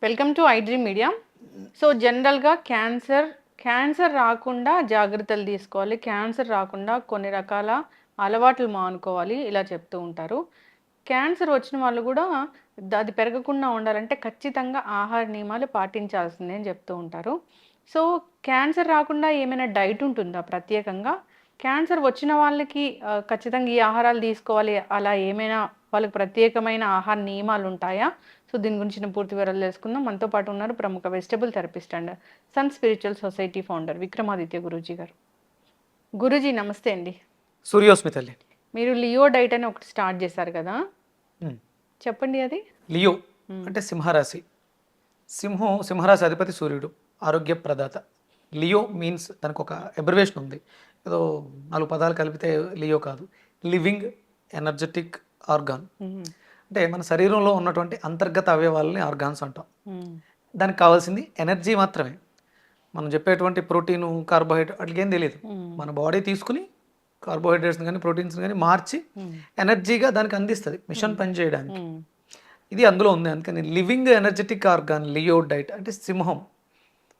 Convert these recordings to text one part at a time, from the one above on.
Welcome to I dream media. So జనరల్గా cancer రాకుండా జాగ్రత్తలు తీసుకోవాలి, క్యాన్సర్ రాకుండా కొన్ని రకాల అలవాట్లు మానుకోవాలి ఇలా చెప్తూ ఉంటారు. క్యాన్సర్ వచ్చిన వాళ్ళు కూడా అది పెరగకుండా ఉండాలంటే ఖచ్చితంగా ఆహార నియమాలు పాటించాల్సిందే అని చెప్తూ ఉంటారు. సో క్యాన్సర్ రాకుండా ఏమైనా డైట్ ఉంటుందా ప్రత్యేకంగా? క్యాన్సర్ వచ్చిన వాళ్ళకి ఖచ్చితంగా ఈ ఆహారాలు తీసుకోవాలి అలా ఏమైనా వాళ్ళకి ప్రత్యేకమైన ఆహార నియమాలు ఉంటాయా? సో దీని గురించి పూర్తి వివరాలు తెలుసుకుందాం. మనతో పాటు ఉన్నారు ప్రముఖ vegetable therapist and sun spiritual society founder Vikramaditya Guruji గారు. గురూజీ నమస్తే అండి. సూర్యోస్మి తల్లి. మీరు లియో డైట్ అని ఒకటి స్టార్ట్ చేశారు కదా, చెప్పండి అది. లియో అంటే సింహరాశి. సింహరాశి అధిపతి సూర్యుడు, ఆరోగ్య ప్రదాత. లియో మీన్స్ దానికి ఒక అబ్రివేషన్ ఉంది, ఏదో 4 పదాలు కలిపితే లియో కాదు. Living energetic organ. అంటే మన శరీరంలో ఉన్నటువంటి అంతర్గత అవయవాలని ఆర్గాన్స్ అంటాం. దానికి కావాల్సింది ఎనర్జీ మాత్రమే. మనం చెప్పేటువంటి ప్రోటీను, కార్బోహైడ్రేట్ అట్లకి ఏం తెలియదు. మన బాడీ తీసుకుని కార్బోహైడ్రేట్స్ కానీ ప్రోటీన్స్ కానీ మార్చి ఎనర్జీగా దానికి అందిస్తుంది మిషన్ పని చేయడానికి. ఇది అందులో ఉంది. అందుకని living energetic organ Leo diet. అంటే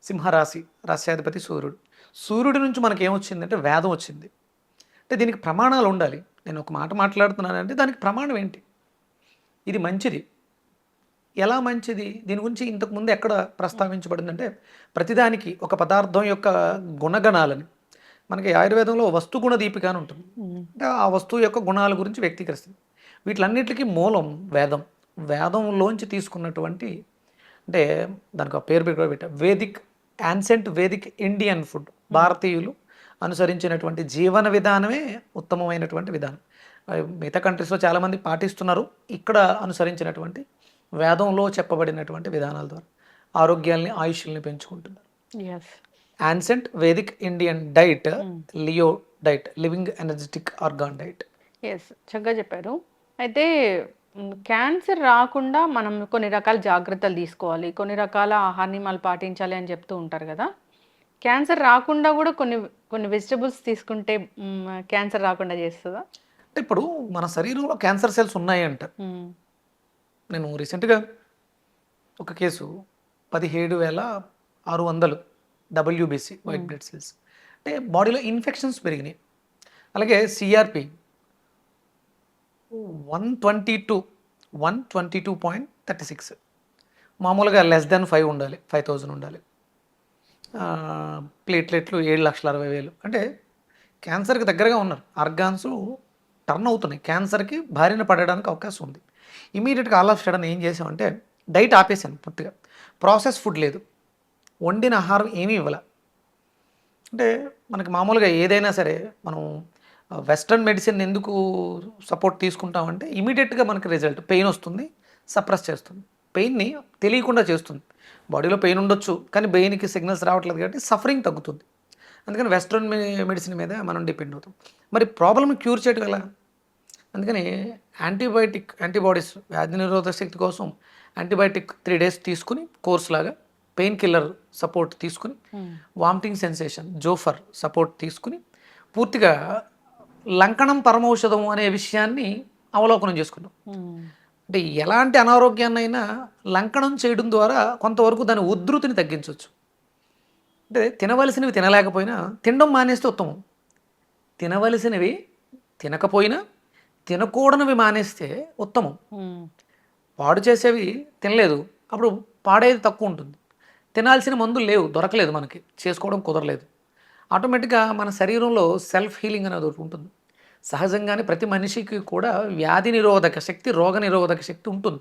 సింహరాశి, రాశ్యాధిపతి సూర్యుడు. సూర్యుడి నుంచి మనకి ఏమొచ్చిందంటే వేదం వచ్చింది. అంటే దీనికి ప్రమాణాలు ఉండాలి. నేను ఒక మాట మాట్లాడుతున్నానంటే దానికి ప్రమాణం ఏంటి? ఇది మంచిది. ఎలా మంచిది? దీని గురించి ఇంతకుముందు ఎక్కడ ప్రస్తావించబడిందంటే ప్రతిదానికి ఒక పదార్థం యొక్క గుణగణాలని, మనకి ఆయుర్వేదంలో వస్తుగుణ దీపిక అని ఉంటుంది. అంటే ఆ వస్తువు యొక్క గుణాల గురించి వ్యక్తీకరిస్తుంది. వీటిలన్నిటికీ మూలం వేదం. వేదంలోంచి తీసుకున్నటువంటి, అంటే దానికి ఒక పేరు పెట్టారు, యాన్సెంట్ వేదిక్ ఇండియన్ ఫుడ్. భారతీయులు అనుసరించినటువంటి జీవన విధానమే ఉత్తమమైనటువంటి విధానం. మిగతా కంట్రీస్లో చాలామంది పాటిస్తున్నారు. ఇక్కడ అనుసరించినటువంటి వేదంలో చెప్పబడినటువంటి విధానాల ద్వారా ఆరోగ్యాల్ని, ఆయుష్ల్ని పెంచుకుంటున్నారు. Ancient Vedic Indian diet leo diet, living energetic organ diet. Yes, చక్కగా చెప్పారు. అయితే క్యాన్సర్ రాకుండా మనం కొన్ని రకాల జాగ్రత్తలు తీసుకోవాలి, కొన్ని రకాల ఆహార నియమాలు పాటించాలి అని చెప్తూ ఉంటారు కదా. క్యాన్సర్ రాకుండా కూడా కొన్ని వెజిటబుల్స్ తీసుకుంటే క్యాన్సర్ రాకుండా చేస్తుందా? అంటే ఇప్పుడు మన శరీరంలో క్యాన్సర్ సెల్స్ ఉన్నాయి అంట. నేను రీసెంట్గా ఒక case 17,600 WBC white blood cells. అంటే బాడీలో ఇన్ఫెక్షన్స్ పెరిగినాయి. అలాగే సిఆర్పి 122.36. మామూలుగా <5 ఉండాలి, 5,000 ఉండాలి. ప్లేట్లెట్లు 7,60,000. అంటే క్యాన్సర్కి దగ్గరగా ఉన్నారు. ఆర్గాన్స్ టర్న్ అవుతున్నాయి, క్యాన్సర్కి బారిన పడడానికి అవకాశం ఉంది. ఇమీడియట్గా ఆల్ ఆఫ్ సడన్ ఏం చేసామంటే డైట్ ఆపేసాను పూర్తిగా. ప్రాసెస్ ఫుడ్ లేదు, వండిన ఆహారం ఏమీ ఇవ్వాల. అంటే మనకి మామూలుగా ఏదైనా సరే మనం వెస్ట్రన్ మెడిసిన్ ఎందుకు సపోర్ట్ తీసుకుంటామంటే ఇమీడియట్గా మనకి రిజల్ట్, పెయిన్ వస్తుంది, సప్రెస్ చేస్తుంది, పెయిన్ని తెలియకుండా చేస్తుంది. బాడీలో పెయిన్ ఉండొచ్చు కానీ బ్రెయిన్కి సిగ్నల్స్ రావట్లేదు కాబట్టి సఫరింగ్ తగ్గుతుంది. అందుకని వెస్ట్రన్ మెడిసిన్ మీద మనం డిపెండ్ అవుతాం. మరి ప్రాబ్లమ్ని క్యూర్ చేయడం ఎలా? అందుకని యాంటీబాడీస్, వ్యాధి నిరోధక శక్తి కోసం యాంటీబయాటిక్ 3 days తీసుకుని కోర్స్ లాగా, పెయిన్ కిల్లర్ సపోర్ట్ తీసుకుని, వామిటింగ్ సెన్సేషన్ జోఫర్ సపోర్ట్ తీసుకుని పూర్తిగా లంకణం పరమౌషధం అనే విషయాన్ని అవలోకనం చేసుకున్నాం. అంటే ఎలాంటి అనారోగ్యాన్నైనా లంకణం చేయడం ద్వారా కొంతవరకు దాని ఉధృతిని తగ్గించవచ్చు. అంటే తినవలసినవి తినలేకపోయినా తినడం మానేస్తే ఉత్తమం. తినవలసినవి తినకపోయినా తినకూడనివి మానేస్తే ఉత్తమం. పాడు చేసేవి తినలేదు, అప్పుడు పాడేది తక్కువ ఉంటుంది. తినాల్సిన మందులు లేవు, దొరకలేదు, మనకి చేసుకోవడం కుదరలేదు. ఆటోమేటిక్గా మన శరీరంలో సెల్ఫ్ హీలింగ్ అనేది ఒకటి ఉంటుంది. సహజంగానే ప్రతి మనిషికి కూడా వ్యాధి నిరోధక శక్తి, రోగ నిరోధక శక్తి ఉంటుంది.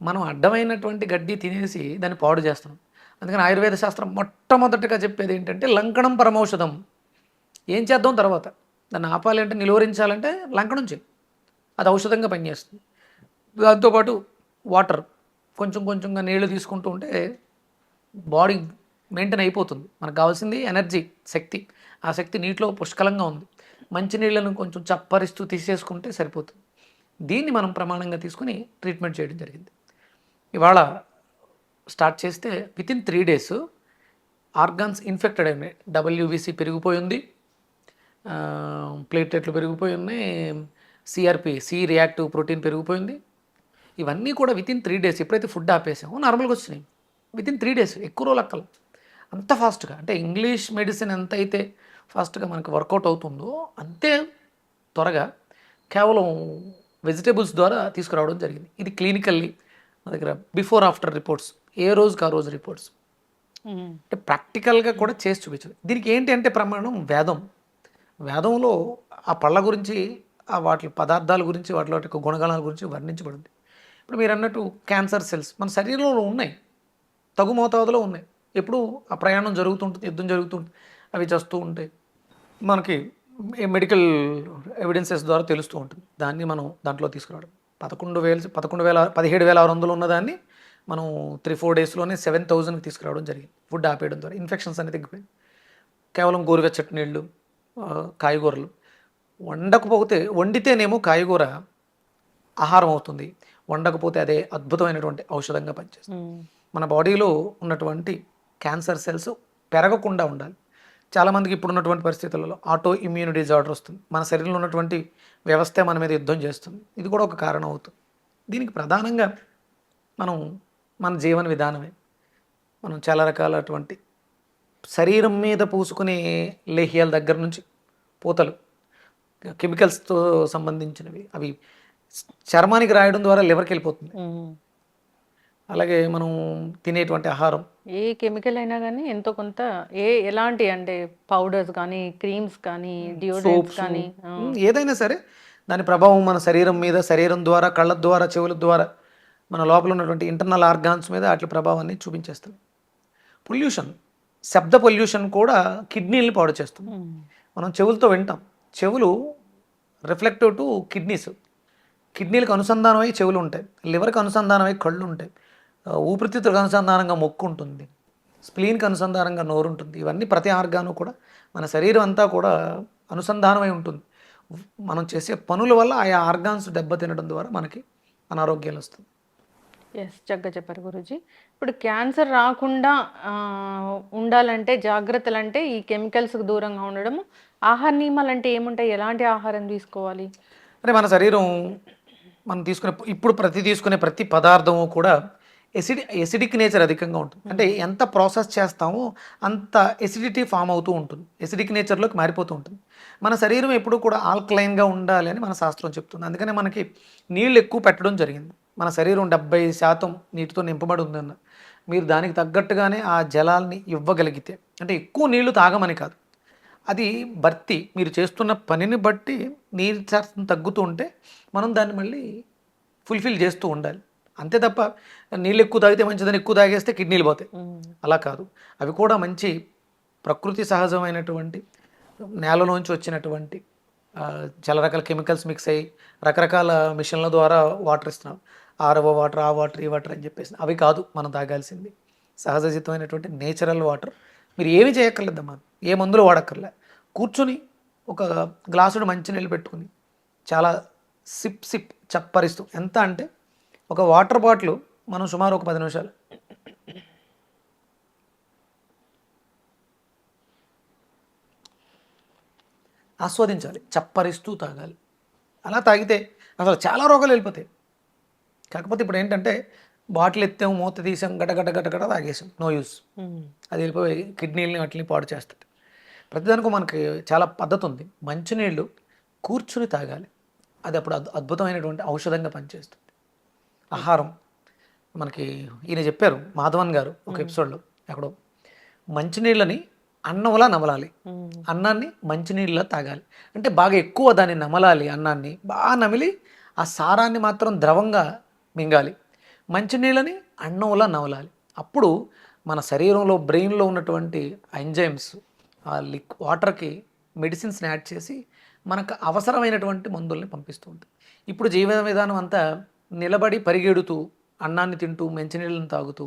మనం అడ్డమైనటువంటి గడ్డి తినేసి దాన్ని పాడు చేస్తున్నాం. అందుకని ఆయుర్వేద శాస్త్రం మొట్టమొదటిగా చెప్పేది ఏంటంటే లంకణం పరమౌషధం. ఏం చేద్దాం తర్వాత? దాన్ని ఆపాలి అంటే, నిలువరించాలంటే లంకణం చేయి, అది ఔషధంగా పనిచేస్తుంది. దాంతోపాటు వాటర్, కొంచెంగా నీళ్లు తీసుకుంటూ ఉంటే బాడీ మెయింటైన్ అయిపోతుంది. మనకు కావాల్సింది ఎనర్జీ, శక్తి. ఆ శక్తి నీటిలో పుష్కలంగా ఉంది. మంచి నీళ్లను కొంచెం చప్పరిస్తూ తీసేసుకుంటే సరిపోతుంది. దీన్ని మనం ప్రమాణంగా తీసుకుని ట్రీట్మెంట్ చేయడం జరిగింది. ఇవాళ స్టార్ట్ చేస్తే వితిన్ 3 days ఆర్గాన్స్ ఇన్ఫెక్టెడ్ అయినాయి. WBC పెరిగిపోయింది, ప్లేట్లెట్లు పెరిగిపోయి ఉన్నాయి, సి రియాక్టివ్ ప్రోటీన్ పెరిగిపోయింది. ఇవన్నీ కూడా వితిన్ 3 days ఎప్పుడైతే ఫుడ్ ఆపేసామో నార్మల్గా వచ్చినాయి. వితిన్ 3 days, ఎక్కువ రోజులు అక్కల అంత ఫాస్ట్గా. అంటే ఇంగ్లీష్ మెడిసిన్ ఎంత అయితే ఫాస్ట్గా మనకి వర్కౌట్ అవుతుందో అంతే త్వరగా కేవలం వెజిటేబుల్స్ ద్వారా తీసుకురావడం జరిగింది. ఇది క్లినికల్లీ నా దగ్గర బిఫోర్ ఆఫ్టర్ రిపోర్ట్స్, ఏ రోజుకి ఆ రోజు రిపోర్ట్స్, అంటే ప్రాక్టికల్గా కూడా చేసి చూపించదు. దీనికి ఏంటి అంటే ప్రమాణం వేదం. వేదంలో ఆ పళ్ళ గురించి, ఆ వాటి పదార్థాల గురించి, వాటి యొక్క గుణగణాల గురించి వర్ణించబడింది. ఇప్పుడు మీరు అన్నట్టు క్యాన్సర్ సెల్స్ మన శరీరంలో ఉన్నాయి, తగు మోతాదులో ఉన్నాయి. ఎప్పుడు ఆ ప్రయాణం జరుగుతుంటుంది, యుద్ధం జరుగుతుంటుంది, అవి చేస్తూ ఉంటాయి. మనకి మెడికల్ ఎవిడెన్సెస్ ద్వారా తెలుస్తూ ఉంటుంది. దాన్ని మనం దాంట్లో తీసుకురావడం 17,600 ఉన్నదాన్ని మనం 3-4 daysలోనే 7,000కి తీసుకురావడం జరిగింది. ఫుడ్ ఆపేయడం ద్వారా ఇన్ఫెక్షన్స్ అనేది తగ్గిపోయింది. కేవలం గోరువెచ్చటి నీళ్ళు, కాయగూరలు. వండితేనేమో కాయగూర ఆహారం అవుతుంది, వండకపోతే అదే అద్భుతమైనటువంటి ఔషధంగా పనిచేస్తుంది. మన బాడీలో ఉన్నటువంటి క్యాన్సర్ సెల్స్ పెరగకుండా ఉండాలి. చాలామందికి ఇప్పుడున్నటువంటి పరిస్థితులలో ఆటో ఇమ్యూన్ డిజార్డర్ వస్తుంది. మన శరీరంలో ఉన్నటువంటి వ్యవస్థే మన మీద యుద్ధం చేస్తుంది. ఇది కూడా ఒక కారణం అవుతుంది. దీనికి ప్రధానంగా మన జీవన విధానమే. మనం చాలా రకాలటువంటి శరీరం మీద పూసుకునే లేహ్యాల దగ్గర నుంచి పూతలు, కెమికల్స్తో సంబంధించినవి, అవి చర్మానికి రాయడం ద్వారా లివర్కి వెళ్ళిపోతుంది. అలాగే మనం తినేటువంటి ఆహారం, ఏ కెమికల్ అయినా కానీ ఎంతో కొంత ఎలాంటి అంటే పౌడర్స్ కానీ, క్రీమ్స్ కానీ, డియోడ్రెంట్స్ కానీ, ఏదైనా సరే దాని ప్రభావం మన శరీరం మీద, శరీరం ద్వారా, కళ్ళ ద్వారా, చెవుల ద్వారా, మన లోపల ఉన్నటువంటి ఇంటర్నల్ ఆర్గాన్స్ మీద అట్ల ప్రభావాన్ని చూపించేస్తుంది. పొల్యూషన్, శబ్ద పొల్యూషన్ కూడా కిడ్నీలను పాడు చేస్తుంది. మనం చెవులతో వింటాం, చెవులు రిఫ్లెక్టివ్ టు కిడ్నీస్. కిడ్నీలకు అనుసంధానమై చెవులు ఉంటాయి, లివర్కి అనుసంధానమై కళ్ళు ఉంటాయి, ఊపిరితిత్తులకు అనుసంధానంగా ముక్కు ఉంటుంది, స్ప్లీన్కి అనుసంధానంగా నోరు ఉంటుంది. ఇవన్నీ ప్రతి ఆర్గాను కూడా మన శరీరం అంతా కూడా అనుసంధానమై ఉంటుంది. మనం చేసే పనుల వల్ల ఆయా ఆర్గాన్స్ దెబ్బతినడం ద్వారా మనకి అనారోగ్యాలు వస్తుంది. ఎస్, చక్కగా చెప్పారు గురూజీ. ఇప్పుడు క్యాన్సర్ రాకుండా ఉండాలంటే జాగ్రత్తలు అంటే ఈ కెమికల్స్కి దూరంగా ఉండడం. ఆహార నియమాలు అంటే ఏముంటాయి? ఎలాంటి ఆహారం తీసుకోవాలి? అంటే మన శరీరం మనం తీసుకునే ప్రతి పదార్థము కూడా ఎసిడిక్ నేచర్ అధికంగా ఉంటుంది. అంటే ఎంత ప్రాసెస్ చేస్తామో అంత ఎసిడిటీ ఫామ్ అవుతూ ఉంటుంది, ఎసిడిక్ నేచర్లోకి మారిపోతూ ఉంటుంది. మన శరీరం ఎప్పుడూ కూడా ఆల్కలైన్గా ఉండాలి అని మన శాస్త్రం చెప్తుంది. అందుకనే మనకి నీళ్ళు ఎక్కువ పెట్టడం జరిగింది. మన శరీరం 70% నీటితో నింపబడి ఉందన్న, మీరు దానికి తగ్గట్టుగానే ఆ జలాల్ని ఇవ్వగలిగితే, అంటే ఎక్కువ నీళ్లు తాగమని కాదు, అది భర్తీ మీరు చేస్తున్న పనిని బట్టి నీరు శాతం తగ్గుతూ ఉంటే మనం దాన్ని మళ్ళీ ఫుల్ఫిల్ చేస్తూ ఉండాలి. అంతే తప్ప నీళ్ళు ఎక్కువ తాగితే మంచిదని ఎక్కువ తాగేస్తే కిడ్నీలు పోతాయి, అలా కాదు. అవి కూడా మంచి ప్రకృతి సహజమైనటువంటి నేలలోంచి వచ్చినటువంటి చాలా రకాల కెమికల్స్ మిక్స్ అయ్యి రకరకాల మిషన్ల ద్వారా వాటర్ ఇస్తున్నాం. ఆరవ వాటర్, ఆ వాటర్, ఈ వాటర్ అని చెప్పేసి అవి కాదు మనం తాగాల్సింది. సహజసిద్ధమైనటువంటి నేచురల్ వాటర్. మీరు ఏమి చేయక్కర్లేదమ్మా, ఏ మందులు వాడక్కర్లే, కూర్చొని ఒక గ్లాసుడు మంచినీళ్ళు పెట్టుకుని చాలా సిప్ చప్పరిస్తూ, ఎంత అంటే ఒక వాటర్ బాటిల్ మనం సుమారు ఒక 10 నిమిషాలు ఆస్వాదించాలి, చప్పరిస్తూ తాగాలి. అలా తాగితే అసలు చాలా రోగాలు వెళ్ళిపోతాయి. కాకపోతే ఇప్పుడు ఏంటంటే బాటిల్ ఎత్తాం, మూత తీసాం, గడగడ తాగేసాం, నో యూస్. అది వెళ్ళిపోయి కిడ్నీలని వాటిని పాడు చేస్తుంది. ప్రతిదానికి మనకి చాలా పద్ధతి ఉంది. మంచినీళ్ళు కూర్చుని తాగాలి, అది అప్పుడు అద్భుతమైనటువంటి ఔషధంగా పనిచేస్తుంది. ఆహారం మనకి ఈయన చెప్పారు, మాధవన్ గారు ఒక ఎపిసోడ్లో ఎక్కడో, మంచినీళ్ళని అన్నంలా నమలాలి, అన్నాన్ని మంచినీళ్ళ తాగాలి. అంటే బాగా ఎక్కువ దాన్ని నమలాలి, అన్నాన్ని బాగా నమిలి ఆ సారాన్ని మాత్రం ద్రవంగా మింగాలి, మంచినీళ్ళని అన్నంలా నమలాలి. అప్పుడు మన శరీరంలో బ్రెయిన్లో ఉన్నటువంటి ఎంజైమ్స్ ఆ వాటర్కి మెడిసిన్స్ని యాడ్ చేసి మనకు అవసరమైనటువంటి మందుల్ని పంపిస్తూ ఉంటుంది. ఇప్పుడు జీవన విధానం అంతా నిలబడి పరిగెడుతూ, అన్నాన్ని తింటూ, మంచినీళ్ళని తాగుతూ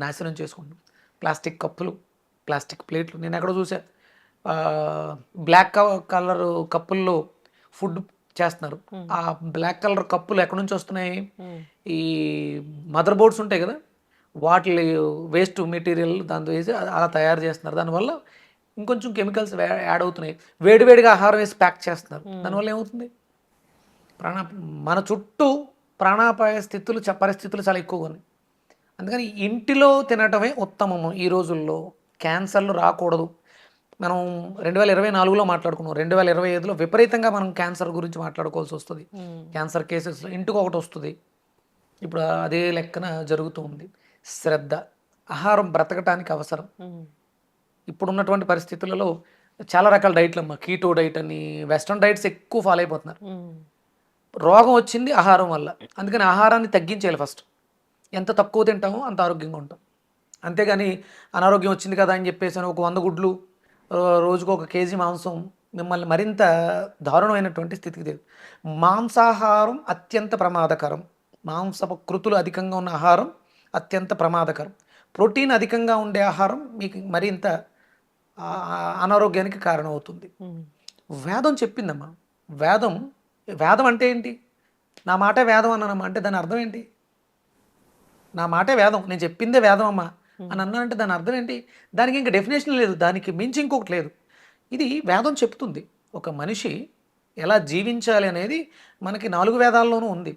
నాశనం చేసుకుంటాం. ప్లాస్టిక్ కప్పులు, ప్లాస్టిక్ ప్లేట్లు. నేను ఎక్కడో చూసా, బ్లాక్ కలర్ కప్పుల్లో ఫుడ్ చేస్తున్నారు. ఆ బ్లాక్ కలర్ కప్పులు ఎక్కడి నుంచి వస్తున్నాయి? ఈ మదర్ బోర్డ్స్ ఉంటాయి కదా, వాటి వేస్ట్ మెటీరియల్ దాంతో వేసి అలా తయారు చేస్తున్నారు. దానివల్ల ఇంకొంచెం కెమికల్స్ యాడ్ అవుతున్నాయి. వేడివేడిగా ఆహారం వేసి ప్యాక్ చేస్తున్నారు. దానివల్ల ఏమవుతుంది? మన చుట్టూ ప్రాణాపాయ స్థితులు, పరిస్థితులు చాలా ఎక్కువగా ఉన్నాయి. అందుకని ఇంటిలో తినటమే ఉత్తమము ఈ రోజుల్లో. క్యాన్సర్లు రాకూడదు. మనం 2024లో మాట్లాడుకున్నాం. 2025లో విపరీతంగా మనం క్యాన్సర్ గురించి మాట్లాడుకోవాల్సి వస్తుంది. క్యాన్సర్ కేసెస్లో ఇంటికి ఒకటి వస్తుంది. ఇప్పుడు అదే లెక్కన జరుగుతూ ఉంది. శ్రద్ధ, ఆహారం బ్రతకటానికి అవసరం. ఇప్పుడున్నటువంటి పరిస్థితులలో చాలా రకాల డైట్లు అమ్మ, కీటో డైట్ అని, వెస్ట్రన్ డైట్స్ ఎక్కువ ఫాలో అయిపోతున్నారు. రోగం వచ్చింది ఆహారం వల్ల. అందుకని ఆహారాన్ని తగ్గించేయాలి ఫస్ట్. ఎంత తక్కువ తింటామో అంత ఆరోగ్యంగా ఉంటాం. అంతేగాని అనారోగ్యం వచ్చింది కదా అని చెప్పేసి ఒక 100 గుడ్లు రోజుకు 1 కేజీ మాంసం మిమ్మల్ని మరింత దారుణమైనటువంటి స్థితికి తెదు. మాంసాహారం అత్యంత ప్రమాదకరం. మాంసపు కృతులు అధికంగా ఉన్న ఆహారం అత్యంత ప్రమాదకరం. ప్రోటీన్ అధికంగా ఉండే ఆహారం మీకు మరింత అనారోగ్యానికి కారణమవుతుంది. వేదం చెప్పిందమ్మా. వేదం వేదం అంటే ఏంటి? నా మాటే వేదం అన్నానమ్మా అంటే దాని అర్థం ఏంటి? నా మాటే వేదం, నేను చెప్పిందే వేదం అమ్మా అని అన్నానంటే దాని అర్థం ఏంటి? దానికి ఇంకా డెఫినేషన్ లేదు, దానికి మించి ఇంకొకటి లేదు. ఇది వేదం చెప్తుంది. ఒక మనిషి ఎలా జీవించాలి అనేది మనకి 4 వేదాల్లోనూ ఉంది.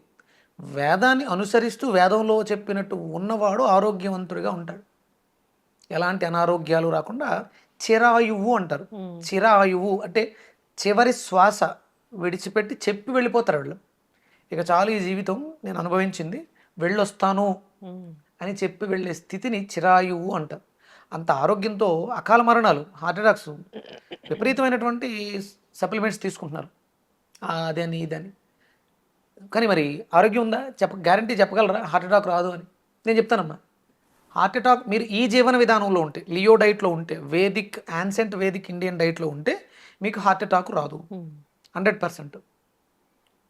వేదాన్ని అనుసరిస్తూ వేదంలో చెప్పినట్టు ఉన్నవాడు ఆరోగ్యవంతుడిగా ఉంటాడు. ఎలాంటి అనారోగ్యాలు రాకుండా చిరాయువు అంటారు. చిరాయువు అంటే చివరి శ్వాస విడిచిపెట్టి చెప్పి వెళ్ళిపోతారు వాళ్ళు. ఇక చాలు ఈ జీవితం నేను అనుభవించింది, వెళ్ళొస్తాను అని చెప్పి వెళ్ళే స్థితిని చిరాయువు అంటారు. అంత ఆరోగ్యంతో అకాల మరణాలు, హార్ట్ అటాక్స్, విపరీతమైనటువంటి సప్లిమెంట్స్ తీసుకుంటున్నారు అదని ఇదని. కానీ మరి ఆరోగ్యం ఉందా? గ్యారంటీ చెప్పగలరా హార్ట్ అటాక్ రాదు అని? నేను చెప్తానమ్మా. హార్ట్ అటాక్ మీరు ఈ జీవన విధానంలో ఉంటే, లియో డైట్లో ఉంటే, వేదిక్ యాన్సెంట్ వేదిక్ ఇండియన్ డైట్లో ఉంటే మీకు హార్ట్ అటాక్ రాదు 100%.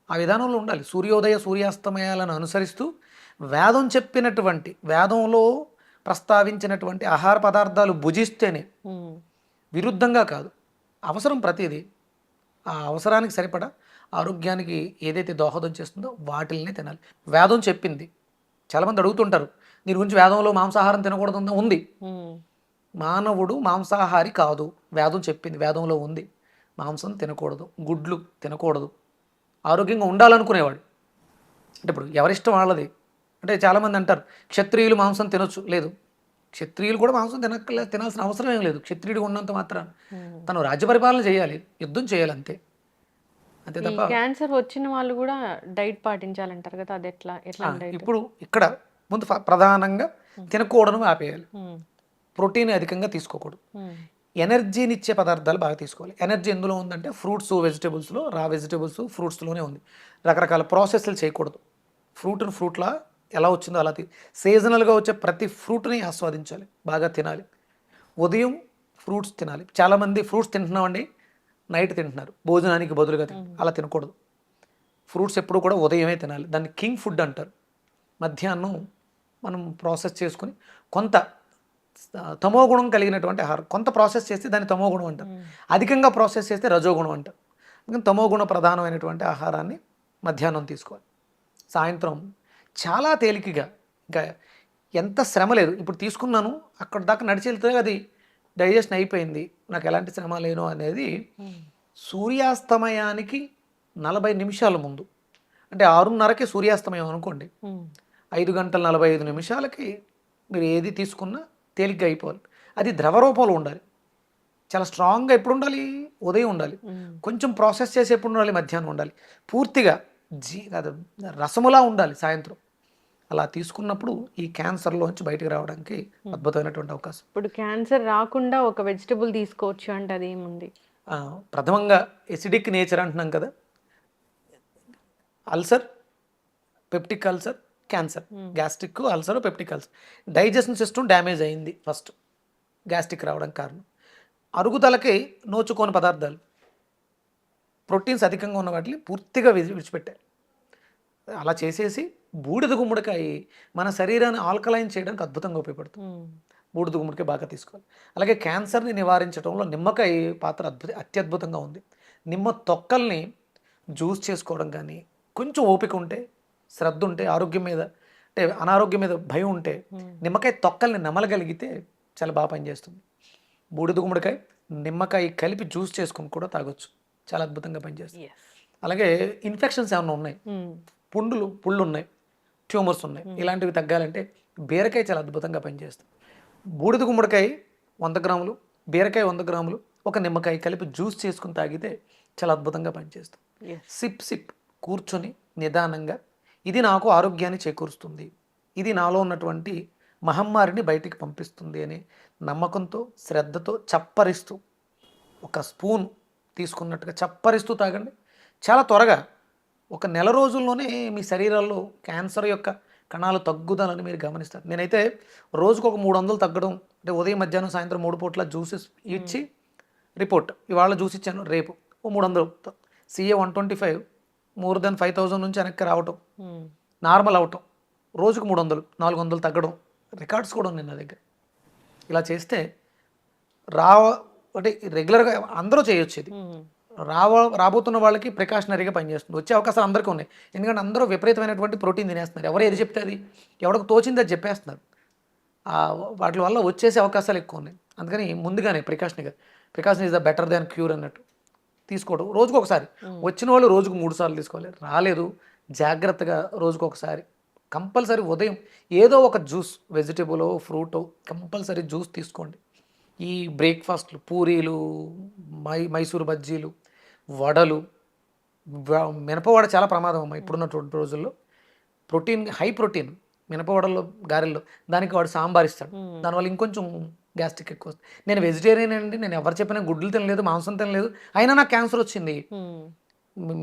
ఆ విధానంలో ఉండాలి. సూర్యోదయ సూర్యాస్తమయాలను అనుసరిస్తూ వేదం చెప్పినటువంటి, వేదంలో ప్రస్తావించినటువంటి ఆహార పదార్థాలు భుజిస్తేనే, విరుద్ధంగా కాదు. అవసరం ప్రతిదీ ఆ అవసరానికి సరిపడా ఆరోగ్యానికి ఏదైతే దోహదం చేస్తుందో వాటిల్నే తినాలి. వేదం చెప్పింది. చాలామంది అడుగుతుంటారు దీని గురించి, వేదంలో మాంసాహారం తినకూడదు ఉంది. మానవుడు మాంసాహారి కాదు, వేదం చెప్పింది, వేదంలో ఉంది. మాంసం తినకూడదు, గుడ్లు తినకూడదు. ఆరోగ్యంగా ఉండాలనుకునేవాడు అంటే ఇప్పుడు ఎవరిష్టం వాళ్ళది. అంటే చాలామంది అంటారు క్షత్రియులు మాంసం తినొచ్చు. లేదు, క్షత్రియులు కూడా మాంసం తినాల్సిన అవసరం ఏం లేదు. క్షత్రియుడు ఉన్నంత మాత్రాన తను రాజ్య పరిపాలన చేయాలి, యుద్ధం చేయాలి, అంతే అంతే తప్ప. క్యాన్సర్ వచ్చిన వాళ్ళు కూడా డైట్ పాటించాలంటారు కదా, అది ఎట్లా? ఇప్పుడు ఇక్కడ ముందు ప్రధానంగా తినకూడదు ఆపేయాలి. ప్రోటీన్ అధికంగా తీసుకోకూడదు. ఎనర్జీనిచ్చే పదార్థాలు బాగా తీసుకోవాలి. ఎనర్జీ ఎందులో ఉందంటే ఫ్రూట్స్, వెజిటేబుల్స్లో, రా వెజిటేబుల్స్, ఫ్రూట్స్లోనే ఉంది. రకరకాల ప్రాసెస్లు చేయకూడదు. ఫ్రూట్ని ఫ్రూట్లా ఎలా వచ్చిందో అలా సీజనల్గా వచ్చే ప్రతి ఫ్రూట్ని ఆస్వాదించాలి, బాగా తినాలి. ఉదయం ఫ్రూట్స్ తినాలి. చాలామంది ఫ్రూట్స్ తింటున్నామండి, నైట్ తింటున్నారు భోజనానికి బదులుగా. అలా తినకూడదు. ఫ్రూట్స్ ఎప్పుడు కూడా ఉదయమే తినాలి. దాన్ని కింగ్ ఫుడ్ అంటారు. మధ్యాహ్నం మనం ప్రాసెస్ చేసుకుని కొంత తమోగుణం కలిగినటువంటి ఆహారం, కొంత ప్రాసెస్ చేస్తే దాన్ని తమోగుణం అంటారు. అధికంగా ప్రాసెస్ చేస్తే రజోగుణం అంటారు. అందుకని తమోగుణ ప్రధానమైనటువంటి ఆహారాన్ని మధ్యాహ్నం తీసుకోవాలి. సాయంత్రం చాలా తేలికగా, ఇంకా ఎంత శ్రమ లేదు. ఇప్పుడు తీసుకున్నాను, అక్కడ దాకా నడిచి వెళ్తే అది డైజెషన్ అయిపోయింది, నాకు ఎలాంటి శ్రమ లేను అనేది సూర్యాస్తమయానికి 40 నిమిషాల ముందు, అంటే 6:30కి సూర్యాస్తమయం అనుకోండి, 5:45 మీరు ఏది తీసుకున్నా తేలిగ్గా అయిపోవాలి. అది ద్రవ రూపంలో ఉండాలి. చాలా స్ట్రాంగ్గా ఎప్పుడు ఉండాలి? ఉదయం ఉండాలి. కొంచెం ప్రాసెస్ చేసి ఎప్పుడు ఉండాలి? మధ్యాహ్నం ఉండాలి. పూర్తిగా రసములా ఉండాలి సాయంత్రం. అలా తీసుకున్నప్పుడు ఈ క్యాన్సర్లోంచి బయటకు రావడానికి అద్భుతమైనటువంటి అవకాశం. ఇప్పుడు క్యాన్సర్ రాకుండా ఒక వెజిటబుల్ తీసుకోవచ్చు అంటే అది ఏముంది? ప్రథమంగా ఎసిడిక్ నేచర్ అంటున్నాం కదా, ulcer, peptic ulcer, cancer, gastric ulcer, peptic ulcer. Digestion system damage అయింది ఫస్ట్, గ్యాస్ట్రిక్ రావడానికి కారణం. అరుగుదలకి నోచుకోని పదార్థాలు, ప్రోటీన్స్ అధికంగా ఉన్న వాటిని పూర్తిగా విడిచిపెట్టాయి. అలా చేసేసి బూడిద గుమ్మడికాయ మన శరీరాన్ని ఆల్కలైన్ చేయడానికి అద్భుతంగా ఉపయోగపడుతుంది. బూడిద గుమ్మడికాయ బాగా తీసుకోవాలి. అలాగే క్యాన్సర్ని నివారించడంలో నిమ్మకాయ పాత్ర అత్యద్భుతంగా ఉంది. నిమ్మ తొక్కల్ని జ్యూస్ చేసుకోవడం కానీ, కొంచెం ఓపిక ఉంటే, శ్రద్ధ ఉంటే, ఆరోగ్యం మీద అంటే అనారోగ్యం మీద భయం ఉంటే నిమ్మకాయ తొక్కల్ని నమలగలిగితే చాలా బాగా పనిచేస్తుంది. బూడిద గుమ్మడికాయ, నిమ్మకాయ కలిపి జ్యూస్ చేసుకుని కూడా తాగొచ్చు, చాలా అద్భుతంగా పనిచేస్తుంది. అలాగే ఇన్ఫెక్షన్స్ ఏమైనా ఉన్నాయి, పుళ్ళు ఉన్నాయి, ట్యూమర్స్ ఉన్నాయి, ఇలాంటివి తగ్గాలంటే బీరకాయ చాలా అద్భుతంగా పనిచేస్తుంది. బూడిద గుమ్మడికాయ 100 గ్రాములు, బీరకాయ 100 గ్రాములు, ఒక నిమ్మకాయ కలిపి జ్యూస్ చేసుకుని తాగితే చాలా అద్భుతంగా పనిచేస్తుంది. సిప్ కూర్చొని నిదానంగా ఇది నాకు ఆరోగ్యాన్ని చేకూరుస్తుంది, ఇది నాలో ఉన్నటువంటి మహమ్మారిని బయటికి పంపిస్తుంది అని నమ్మకంతో శ్రద్ధతో చప్పరిస్తూ ఒక స్పూన్ తీసుకున్నట్టుగా చప్పరిస్తూ తాగండి. చాలా త్వరగా ఒక నెల రోజుల్లోనే మీ శరీరాల్లో క్యాన్సర్ యొక్క కణాలు తగ్గుదలని మీరు గమనిస్తారు. నేనైతే రోజుకు ఒక 300 తగ్గడం, అంటే ఉదయం మధ్యాహ్నం సాయంత్రం 3 పూట్ల జ్యూసెస్ ఇచ్చి రిపోర్ట్ ఇవాళ జ్యూస్ ఇచ్చాను, రేపు ఓ 300 CA 125 మోర్ దెన్ 5000 నుంచి వెనక్కి రావటం, నార్మల్ అవటం, రోజుకు 300 400 తగ్గడం, రికార్డ్స్ కూడా ఉన్నాయి నా దగ్గర. ఇలా చేస్తే అంటే రెగ్యులర్గా అందరూ చేయొచ్చు. ఇది రాబోతున్న వాళ్ళకి ప్రికాషనరీగా పనిచేస్తుంది. వచ్చే అవకాశాలు అందరికీ ఉన్నాయి. ఎందుకంటే అందరూ విపరీతమైనటువంటి ప్రోటీన్ తినేస్తున్నారు. ఎవరు ఏది చెప్తే అది ఎవరికి తోచింది అది చెప్పేస్తున్నారు. వాటి వల్ల వచ్చేసే అవకాశాలు ఎక్కువ ఉన్నాయి. అందుకని ముందుగానే precaution is the better than cure అన్నట్టు తీసుకోవడం. రోజుకు ఒకసారి, వచ్చిన వాళ్ళు రోజుకు 3 సార్లు తీసుకోవాలి. రాలేదు జాగ్రత్తగా రోజుకు ఒకసారి కంపల్సరీ ఉదయం ఏదో ఒక జ్యూస్, వెజిటేబులో ఫ్రూటో కంపల్సరీ జ్యూస్ తీసుకోండి. ఈ బ్రేక్ఫాస్ట్లు పూరీలు, మైసూరు బజ్జీలు, వడలు, మినపవడ చాలా ప్రమాదం అమ్మ ఇప్పుడున్నటువంటి రోజుల్లో. హై ప్రోటీన్ మినపవడల్లో, గారెల్లో, దానికి వాడు సాంబార్ ఇస్తాడు. దానివల్ల ఇంకొంచెం గ్యాస్ట్రిక్ ఎక్కువ వస్తుంది. నేను వెజిటేరియన్ అండి, నేను ఎవరు చెప్పినా గుడ్లు తినలేదు, మాంసం తినలేదు, అయినా నాకు క్యాన్సర్ వచ్చింది.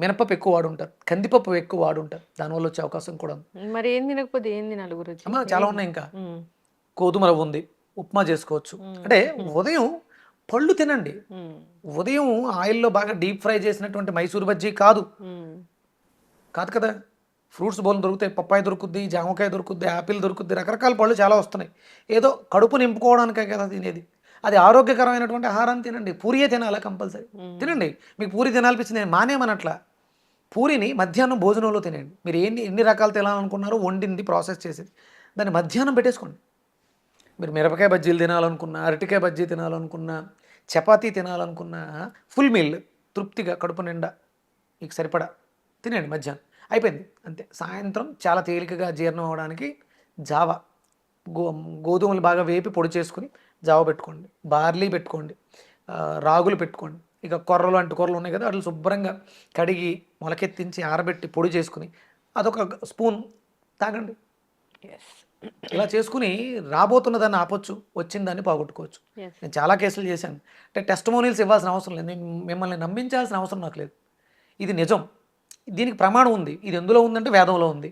మినపప్పు ఎక్కువ వాడుంటారు, కందిపప్పు ఎక్కువ వాడుంటారు, దానివల్ల వచ్చే అవకాశం కూడా ఉంది. మరి ఏం తినకపోతే ఏం తినాలి గురించి? అమ్మ చాలా ఉన్నాయి. ఇంకా గోధుమ రవ్వ ఉంది, ఉప్మా చేసుకోవచ్చు. అంటే ఉదయం పళ్ళు తినండి. ఉదయం ఆయిల్లో బాగా డీప్ ఫ్రై చేసినటువంటి మైసూర్ బజ్జీ కాదు కదా. ఫ్రూట్స్ బౌల్ దొరుకుతాయి, పప్పాయ దొరుకుద్ది, జామకాయ దొరుకుద్ది, యాపిల్ దొరుకుద్ది, రకరకాల పళ్ళు చాలా వస్తున్నాయి. ఏదో కడుపు నింపుకోవడానికే కదా తినేది. అది ఆరోగ్యకరమైనటువంటి ఆహారాన్ని తినండి. పూరియే తినాలా కంపల్సరీ తినండి. మీకు పూరి తినాలనిపించింది, నేను మానేమనట్లా. పూరిని మధ్యాహ్నం భోజనంలో తినండి. మీరు ఎన్ని రకాలు తినాలనుకున్నారో వండింది, ప్రాసెస్ చేసేది దాన్ని మధ్యాహ్నం పెట్టేసుకోండి. మీరు మిరపకాయ బజ్జీలు తినాలనుకున్నా, అరటికాయ బజ్జీ తినాలనుకున్నా, చపాతీ తినాలనుకున్నా, ఫుల్ మీల్ తృప్తిగా కడుపు నిండా మీకు సరిపడా తినండి. మధ్యాహ్నం అయిపోయింది అంతే. సాయంత్రం చాలా తేలికగా జీర్ణం అవ్వడానికి జావా, గోధుమలు బాగా వేపి పొడి చేసుకుని జావా పెట్టుకోండి, బార్లీ పెట్టుకోండి, రాగులు పెట్టుకోండి. ఇక కొర్రలు అంటే కొర్రలు ఉన్నాయి కదా, అట్లా శుభ్రంగా కడిగి మొలకెత్తించి ఆరబెట్టి పొడి చేసుకుని అదొక స్పూన్ తాగండి. ఇలా చేసుకుని రాబోతున్న దాన్ని ఆపొచ్చు, వచ్చిన దాన్ని పోగొట్టుకోవచ్చు. నేను చాలా కేసులు చేశాను. అంటే టెస్టిమోనియల్స్ ఇవ్వాల్సిన అవసరం లేదు, నేను మిమ్మల్ని నమ్మించాల్సిన అవసరం నాకు లేదు. ఇది నిజం, దీనికి ప్రమాణం ఉంది. ఇది ఎందులో ఉందంటే వేదంలో ఉంది.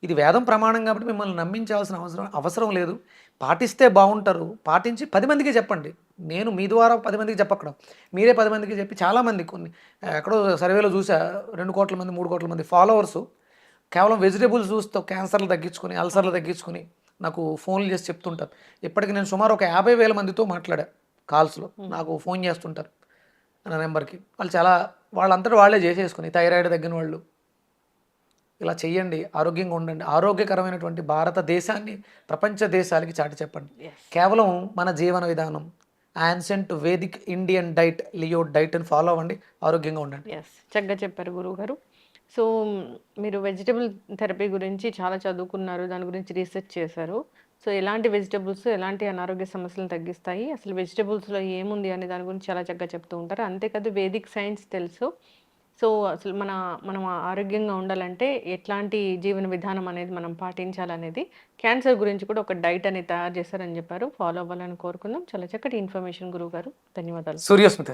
ఇది వేదం ప్రమాణం కాబట్టి మిమ్మల్ని నమ్మించాల్సిన అవసరం లేదు. పాటిస్తే బాగుంటారు, పాటించి 10 మందికి చెప్పండి. నేను మీ ద్వారా 10 మందికి చెప్పక్కడ, మీరే 10 మందికి చెప్పి చాలామంది, కొన్ని ఎక్కడో సర్వేలో చూసా, 2 కోట్ల మంది 3 కోట్ల మంది ఫాలోవర్సు కేవలం వెజిటేబుల్స్ చూస్తూ క్యాన్సర్లు తగ్గించుకొని, అల్సర్లు తగ్గించుకొని నాకు ఫోన్లు చేసి చెప్తుంటారు. ఇప్పటికి నేను సుమారు ఒక 50,000 మందితో మాట్లాడా. కాల్స్లో నాకు ఫోన్ చేస్తుంటారు నా నెంబర్కి. వాళ్ళంతటా వాళ్ళే చేసేసుకుని, థైరాయిడ్ తగ్గిన వాళ్ళు. ఇలా చెయ్యండి, ఆరోగ్యంగా ఉండండి. ఆరోగ్యకరమైనటువంటి భారతదేశాన్ని ప్రపంచ దేశాలకి చాటి చెప్పండి. కేవలం మన జీవన విధానం ancient Vedic Indian diet, leo diet అని ఫాలో అవ్వండి, ఆరోగ్యంగా ఉండండి. చక్కగా చెప్పారు గురువు గారు. సో మీరు వెజిటబుల్ థెరపీ గురించి చాలా చదువుకున్నారు, దాని గురించి రీసెర్చ్ చేశారు. సో ఎలాంటి వెజిటబుల్స్ ఎలాంటి అనారోగ్య సమస్యలను తగ్గిస్తాయి, అసలు వెజిటబుల్స్లో ఏముంది అనే దాని గురించి చాలా చక్కగా చెప్తూ ఉంటారు. అంతేకాదు వేదిక్ సైన్స్ తెలుసు. సో అసలు మనం ఆరోగ్యంగా ఉండాలంటే ఎట్లాంటి జీవన విధానం అనేది మనం పాటించాలనేది, క్యాన్సర్ గురించి కూడా ఒక డైట్ అనేది తయారు చేశారని చెప్పారు. ఫాలో అవ్వాలని కోరుకుందాం. చాలా చక్కటి ఇన్ఫర్మేషన్ గురువు గారు, ధన్యవాదాలు. సూర్యస్మిత.